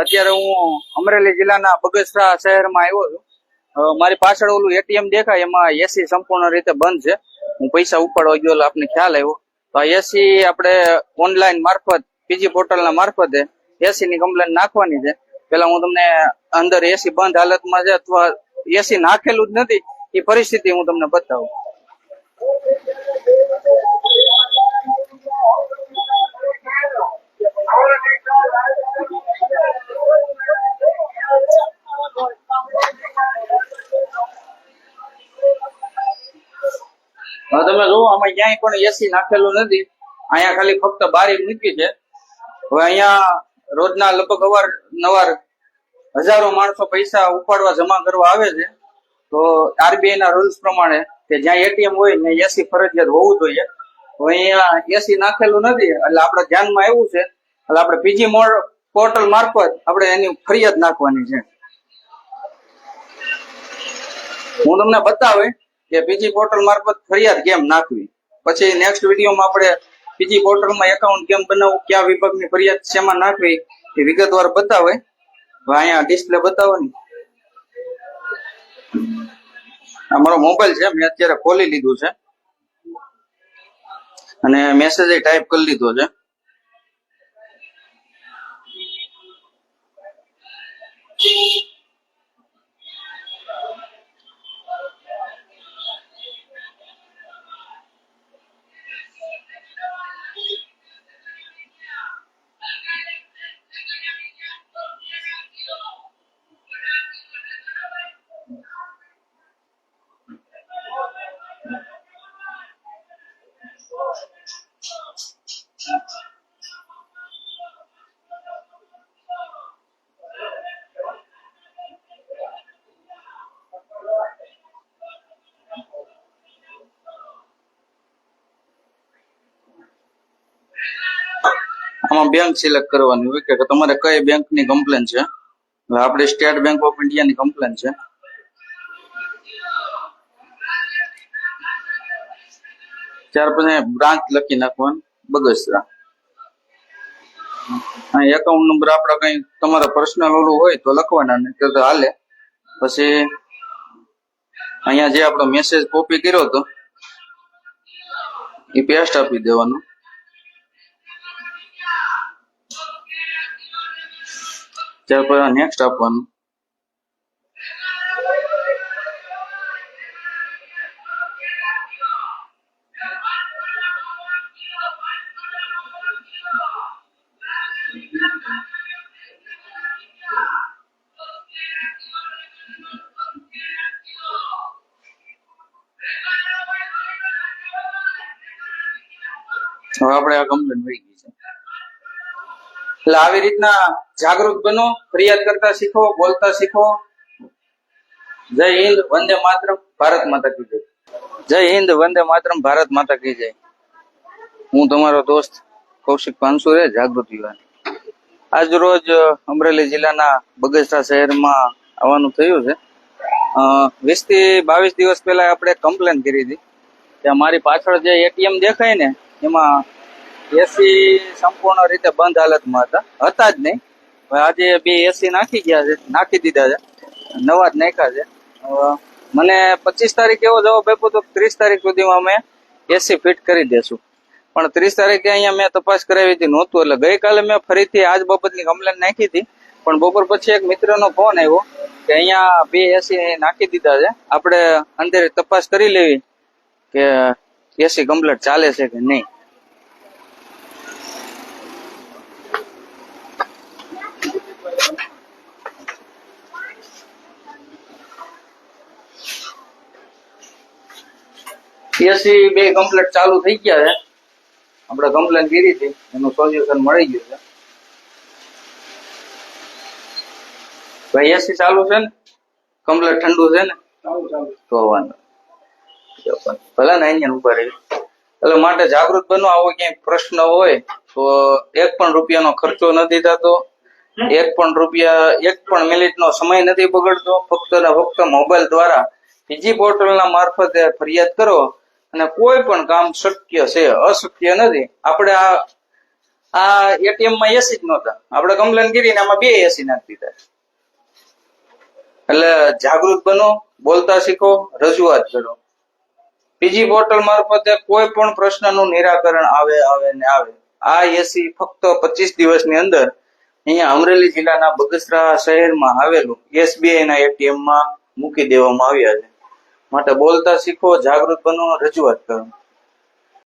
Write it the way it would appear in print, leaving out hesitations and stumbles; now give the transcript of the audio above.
અત્યારે હું અમરેલી જિલ્લાના બગસરા શહેરમાં આવ્યો છું. મારી પાછળ ઓલું એટીએમ દેખાય એમાં એસી સંપૂર્ણ રીતે બંધ છે. હું પૈસા ઉપાડવા ગયો આપને ખ્યાલ આવ્યો. તો આ એસી આપણે ઓનલાઈન મારફત પીજી પોર્ટલના મારફતે એસી ની કમ્પ્લેન નાખવાની છે. પેલા હું તમને અંદર એસી બંધ હાલતમાં છે અથવા એસી નાખેલું જ નથી એ પરિસ્થિતિ હું તમને બતાવું. તમે જુઓ આમાં ક્યાંય પણ એસી નાખેલું નથી. અહીંયા ખાલી ફક્ત બારી મૂકી છે. હવે અહીંયા રોજના લગભગ અવારનવાર હજારો માણસો પૈસા ઉપાડવા જમા કરવા આવે છે. તો આરબીઆઈ ના રૂલ્સ પ્રમાણે કે જ્યાં એટીએમ હોય ત્યાં એસી ફરજિયાત હોવું જોઈએ. હવે અહીંયા એસી નાખેલું નથી એટલે આપણે ધ્યાનમાં આવ્યું છે એટલે આપણે પીજી પોર્ટલ મારફત આપણે એની ફરિયાદ નાખવાની છે. હું તમને બતાવે કે પીજી પોર્ટલ મારફત ફરિયાદ કેમ નાખવી. પછી નેક્સ્ટ વિડીયોમાં આપણે પીજી પોર્ટલમાં એકાઉન્ટ કેમ બનાવવું, કયા વિભાગની ફરિયાદ શેમાં નાખવી એ વિગતવાર બતાવે. અહીંયા ડિસ્પ્લે બતાવવાની. આ મારો મોબાઈલ છે, મેં અત્યારે ખોલી લીધું છે અને મેસેજ ટાઈપ કરી લીધો છે. આમાં બેંક સિલેક્ટ કરવાની હોય કે તમારે કઈ બેંકની કમ્પ્લેન છે. આપણે સ્ટેટ બેંક ઓફ ઇન્ડિયાની કમ્પ્લેન છે. ત્યાર પછી બ્રાન્ચ લખી નાખવાનું બગસરા. એકાઉન્ટ નંબર આપડે કઈ તમારા પર્સનલ ઓલું હોય તો લખવાના, ને તો હાલે. પછી અહીંયા જે આપણો મેસેજ કોપી કર્યો હતો એ પેસ્ટ આપી દેવાનું. ત્યાર પછી નેક્સ્ટ આપવાનું. હવે આપણે આ કમ્પ્લેન થઈ ગઈ છે. એટલે આવી રીતના જાગૃત બનો, ફરિયાદ કરતા શીખો, બોલતા શીખો. જય હિન્દ, વંદે માતરમ, ભારત માતા કી જય. જય હિન્દ, વંદે માતરમ, ભારત માતા કી જય. હું તમારો દોસ્ત કૌશિક પાનસુરે, જાગૃત યુવાન. આજ રોજ અમરેલી જિલ્લાના બગસરા શહેરમાં આવવાનું થયું છે. 20 થી 22 દિવસ પહેલા આપણે કમ્પ્લેન કરી હતી કે મારી પાછળ જે એટીએમ દેખાય ને એમાં એસી સંપૂર્ણ રીતે બંધ હાલતમાં હતા જ નહીં. આજે 2 એસી નાખી દીધા છે, નવા જ નાખ્યા છે. મને 25 તારીખ એવો જવાબ આપ્યો તો 30 તારીખ સુધીમાં અમે એસી ફિટ કરી દેશું. પણ 30 તારીખે અહીંયા મેં તપાસ કરાવી હતી, નહોતું. એટલે ગઈકાલે મેં ફરીથી આજ બાબતની કમ્પ્લેન નાખી હતી. પણ બપોર પછી એક મિત્રનો ફોન આવ્યો કે અહીંયા 2 એસી નાખી દીધા છે, આપણે અંદર તપાસ કરી લેવી કે એસી કમ્પ્લીટ ચાલે છે કે નહીં. એસી 2 કમ્પ્લીટ ચાલુ થઈ ગયા છે. આપણે કમ્પ્લેન કરી હતી, એનું સોલ્યુશન મળી ગયું છે. ભાઈ એસી ચાલુ છે ને, કમ્પ્લીટ ઠંડુ છે ને, તો વાંધો ભલે ને અહીંયા ઉભા રહી. એટલે માટે જાગૃત બનો. આવો ક્યાંય પ્રશ્ન હોય તો 1 પણ રૂપિયાનો ખર્ચો નથી થતો, 1 પણ મિનિટનો સમય નથી બગડતો. ફક્ત ને ફક્ત મોબાઈલ દ્વારા પીજી પોર્ટલના મારફતે ફરિયાદ કરો અને કોઈ પણ કામ શક્ય છે, અશક્ય નથી. આપણે આ આ એટીએમ માં એસી જ નહોતા, આપણે કમ્પ્લેન કરીને આમાં 2 એસી નાખી દીધા. એટલે જાગૃત બનો, બોલતા શીખો, રજૂઆત કરો. પીજી પોર્ટલ મારફતે કોઈ પણ પ્રશ્નનું નિરાકરણ આવે ને આવે. આ એસી ફક્ત 25 દિવસની અંદર અહીંયા અમરેલી જિલ્લાના બગસરા શહેરમાં આવેલું એસબીઆઈ ના એટીએમ માં મૂકી દેવામાં આવ્યા છે. માટે બોલતા શીખો, જાગૃત બનો, રજૂઆત કરો.